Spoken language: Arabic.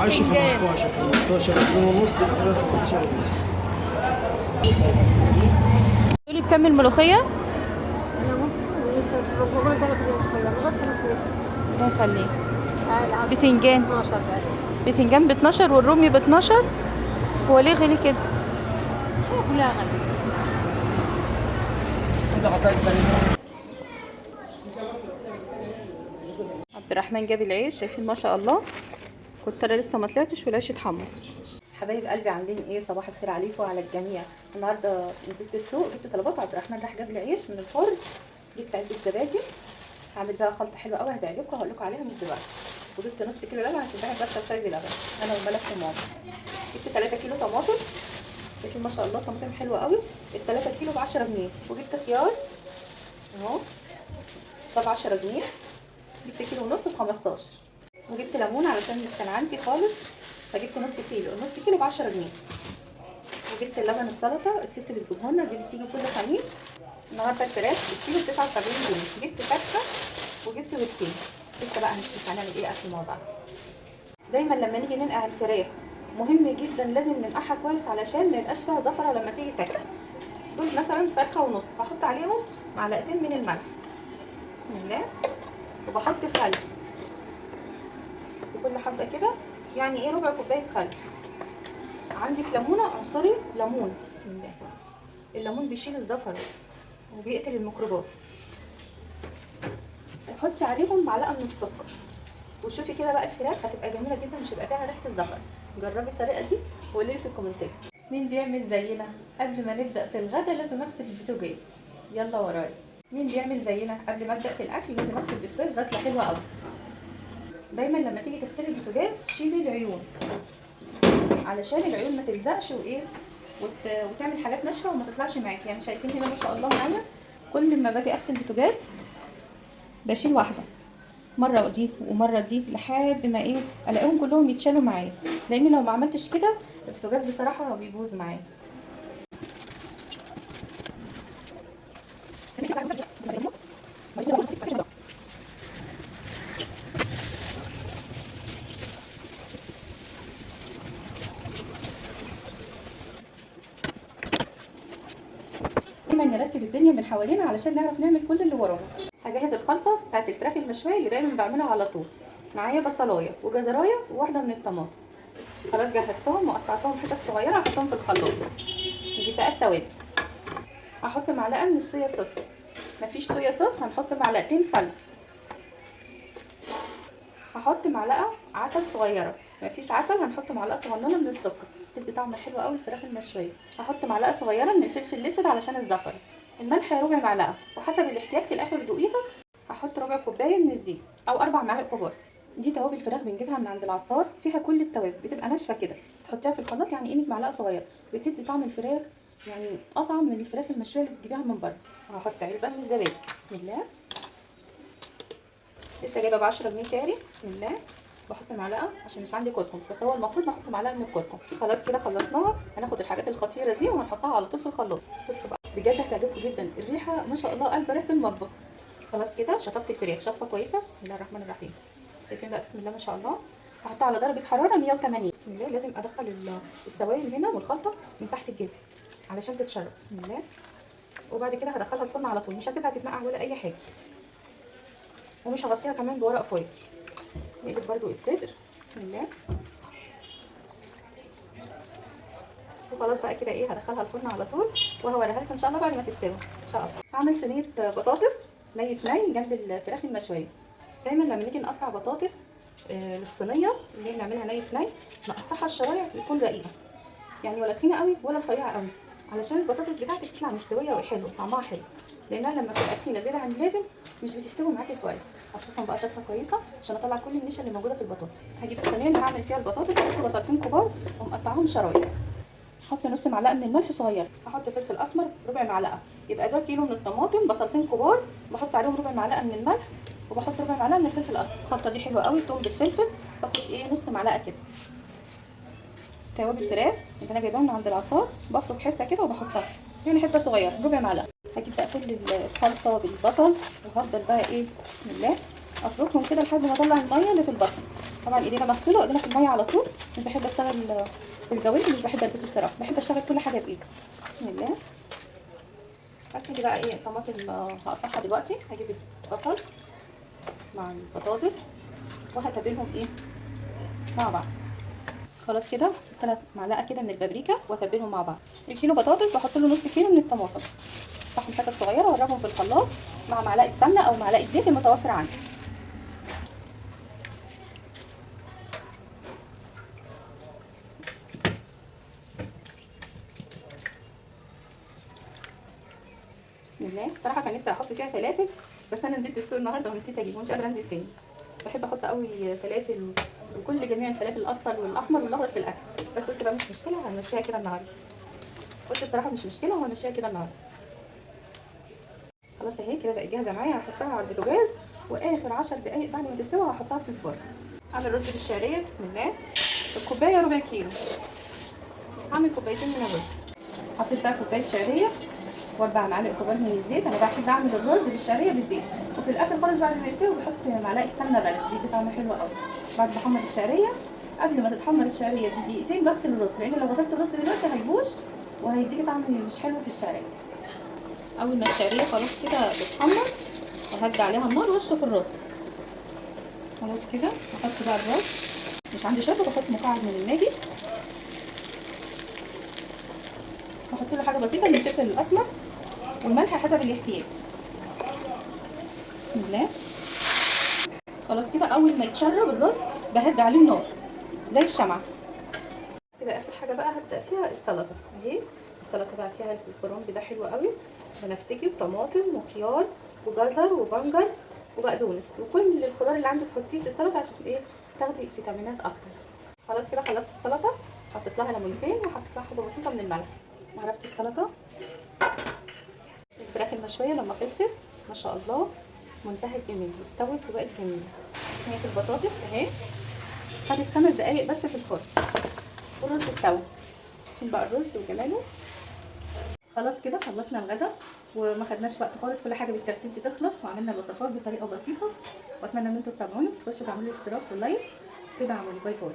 10 15 15 2 ونص 15 ونص. تقولي بكم الملوخيه؟ انا ممكن لسه بقول ده في المخيم غير في نص الله يخليك. عادي بتنجان 12 بعد بتنجان ب 12 والرومي ب 12. هو ليه غلي كده؟ كلها غالية. عبد الرحمن جاب العيش، شايفين ما شاء الله. كنت انا لسه ما طلعتش والعيش اتحمص. حبايب قلبي عاملين ايه؟ صباح الخير عليكم وعلى الجميع. النهارده نزلت السوق جبت طلبات، عبد الرحمن راح جاب العيش من الفرن. جبت علبه زبادي، هعمل بقى خلطه حلوه قوي هتعجبكم، هقول لكم عليها مش دلوقتي. وجبت نص كيلو لبن عشان بحب اشرب شاي بلبن انا وملك وماما. جبت 3 كيلو طماطم، شايفين ما شاء الله طماطم حلوه قوي. ال 3 كيلو ب 10 جنيه. وجبت خيار اهو طب 10 جنيه. جبت كيلو ونص ب 15. وجبت ليمون علشان مش كان عندي خالص، فجبت نص كيلو. النص كيلو ب 10 جنيه. وجبت اللبن السلطه، الست بتجيبه لنا، دي بتيجي كل خميس. النهارده الفراخ الكيلو ب 79 جنيه. جبت فرخه وجبت بيضتين. لسه بقى هنشوف هنعمل ايه اكل مع بعض. دايما لما نيجي ننقع الفراخ مهم جدا لازم ننقعها كويس علشان ما يبقاش فيها زفره لما تيجي تاكل. دول مثلا فرخه ونص، هحط عليهم معلقتين من الملح بسم الله، وبحط خل في كل حبه كده، يعني ايه ربع كوبايه خل. عندك ليمونه اعصري ليمون بسم الله. الليمون بيشيل الزفره وبيقتل الميكروبات. وحطي عليهم معلقه من السكر. وشوفي كده بقى الفراخ هتبقى جميله جدا، مش هيبقى فيها ريحه الزفر. جربي الطريقه دي وقولي لي في الكومنتات. مين بيعمل زينا؟ قبل ما نبدا في الغدا لازم اغسل البوتاجاز. يلا ورايا. مين بيعمل زينا؟ قبل ما ابدا في الاكل لازم اغسل البوتاجاز غسله حلوه قوي. دايما لما تيجي تغسلي البوتاجاز شيلي العيون علشان العيون ما تلزقش وايه وتعمل حاجات ناشفه وما تطلعش معاكي. يعني شايفين هنا ما شاء الله معايا كل ما باجي اغسل البوتاجاز بشيل واحده، مره دي ومره دي لحد ما ايه الاقيهم كلهم يتشالوا معايا، لان لو ما عملتش كده البوتاجاز بصراحه بيبوظ معايا. دايما نرتب الدنيا من حوالينا علشان نعرف نعمل كل اللي ورانا. هجهز الخلطه بتاعت الفراخ المشويه اللي دايما بعملها على طول. معايا بصلايه وجزرايه وواحده من الطماطم. خلاص جهزتهم وقطعتهم حتت صغيره هحطهم في الخلاط. نجيب بقى التوابل. هحط معلقه من الصويا صوص، مفيش صويا صوص هنحط معلقتين خل. هحط معلقه عسل صغيره، مفيش عسل هنحط معلقه صغننه من السكر، تدي طعم حلو قوي الفراخ المشويه. هحط معلقه صغيره من الفلفل الاسود علشان الزفر. الملح ربع معلقه وحسب الاحتياج في الاخر دوقيها. هحط ربع كوبايه من الزيت او 4 معالق كبار. دي توابل فراخ بنجيبها من عند العطار، فيها كل التوابل، بتبقى ناشفه كده، تحطيها في الخلاط يعني قيمه معلقه صغيره، بتدي طعم الفراخ يعني اطعم من الفراخ المشويه اللي بتجيبيها من بره. هحط علبه من الزبادي بسم الله، لسه جايبه ب 10 جنيه تاني بسم الله. بحط معلقه عشان مش عندي كركم، بس هو المفروض نحط معلقه من الكركم. خلاص كده خلصناها، هناخد الحاجات الخطيره دي وهنحطها على طول في الخلاط. بصوا بقى بجد هتعجبكم جدا، الريحه ما شاء الله قلب ريحه المطبخ. خلاص كده شطفت الفراخ شطفه كويسه بسم الله الرحمن الرحيم. شايفين بقى بسم الله ما شاء الله. هحطها على درجه حراره 180 بسم الله. لازم ادخل السوائل هنا والخلطه من تحت الجلد علشان تتشرب بسم الله. وبعد كده هدخلها الفرن على طول، مش هسيبها تتنقع ولا اي حاجه، ومش هغطيها كمان بورق فويل. نقلب برضو الصدر بسم الله. وخلاص بقى كده ايه هدخلها الفرن على طول وهوريها لكم ان شاء الله بعد ما تستوي ان شاء الله. هعمل صينيه بطاطس ني في ني جنب الفراخ المشويه. دايما لما نيجي نقطع بطاطس للصينيه اللي بنعملها ني في ني نقطعها الشرايح تكون رقيقه، يعني ولا تخينه قوي ولا رفيعه قوي، علشان البطاطس بتاعتك تطلع مستويه وحلوه طعمها حلو، لانها لما تبقى تخينه زياده عن اللازم مش بتستوي معاكي كويس. هشوفهم بقى شطفه كويسه عشان اطلع كل النشا اللي موجوده في البطاطس. هجيب الصينيه اللي هعمل فيها البطاطس احط بصلتين كبار ومقطعهم شرايح. احط نص معلقه من الملح صغير، احط فلفل اسمر ربع معلقه، يبقى ده كيلو من الطماطم بصلتين كبار بحط عليهم ربع معلقه من الملح وبحط ربع معلقه من الفلفل الاسمر. الخلطه دي حلوه قوي، توم بالفلفل باخد ايه نص معلقه كده. توابل فراخ اللي انا جايباها من عند العطار بفرك حته كده وبحطها يعني حته صغيره ربع معلقه. هجيب بقى كل الخلطه بالبصل وهفضل بقى ايه بسم الله افركهم كده لحد ما اطلع الميه اللي في البصل. طبعا ايدينا مغسوله وايدينا في الميه على طول. مش بحب اشتغل بالجوانت، مش بحب البسه بصراحه، بحب اشتغل كل حاجه بايدي. بسم الله. هبتدي بقى ايه الطماطم هقطعها دلوقتي. هجيب البصل مع البطاطس وهتبلهم ايه مع بعض. خلاص كده هحط 3 معلقه كده من البابريكا واتبلهم مع بعض. الكيلو بطاطس بحط له نص كيلو من الطماطم، اقطعهم حتت صغيره واضربهم في الخلاط مع معلقه سمنه او معلقه زيت المتوفر عندي. بسم الله. بصراحه كان نفسي احط فيها فلافل، بس انا نزلت السوق النهارده ونسيت اجيب ومش قادره انزل تاني. بحب احط قوي فلافل وكل جميع الفلافل، الاصفر والاحمر والاخضر في الاكل، بس قلت بقى مش مشكله هنمشيها كده النهارده. قلت بصراحه مش مشكله وهنمشيها كده النهارده. خلاص اهي كده بقت جاهزه معايا. هحطها على البوتاجاز واخر 10 دقايق بعد ما تستوي هحطها في الفرن. هعمل رز بالشعريه. بسم الله. الكوبايه ربع كيلو، هعمل كوبايتين من الرز. حطيت بقى كوبايه شعريه و4 معالق كبار من الزيت. انا بحب اعمل الرز بالشعريه بالزيت، وفي الاخر خالص بعد ما يستوي بحط معلقه سمنه بلدي بيدي طعم حلو قوي. بعد ما احمر الشعريه، قبل ما تتحمر الشعريه بدقيقتين بغسل الرز، لان لو غسلت الرز دلوقتي هيبوظ وهيديكي طعم مش حلو في الشعريه. اول ما الشعريه خلاص كده بتتحمر وهدي عليها النار واشطف الرز. خلاص كده هحط بقى الرز. مش عندي شوربه بحط مكعب من الماجي، بحط له حاجه بسيطه من الفلفل الاسمر والملح حسب الاحتياج. بسم الله. خلاص كده اول ما يتشرب الرز بهدي عليه النار زي الشمعه كده. اخر حاجه بقى هبدا فيها السلطه اهي. السلطه بقى فيها الكرنب ده حلو قوي، بنفسجي وطماطم وخيار وجزر وبنجر وبقدونس وكل الخضار اللي عندك حطيه في السلطه عشان ايه تاخدي فيتامينات اكتر. خلاص كده خلصت السلطه، حطيت لها ليمونتين وحطيت لها حبه بسيطه من الملح. وعرفت السلطه. الفراخ المشويه لما خلصت ما شاء الله منتهى الجمال واستوت وبقت جميله. صينيه البطاطس اهي خدت 5 دقايق بس في الفرن والرز استوى. شوفين بقى الرز وجماله. خلاص كده خلصنا الغدا وما خدناش وقت خالص، كل حاجه بالترتيب بتخلص وعملنا الوصفات بطريقه بسيطه. واتمنى ان انتوا تتابعوني وتخشوا تعملوا اشتراك ولايك وتدعموني. باي باي.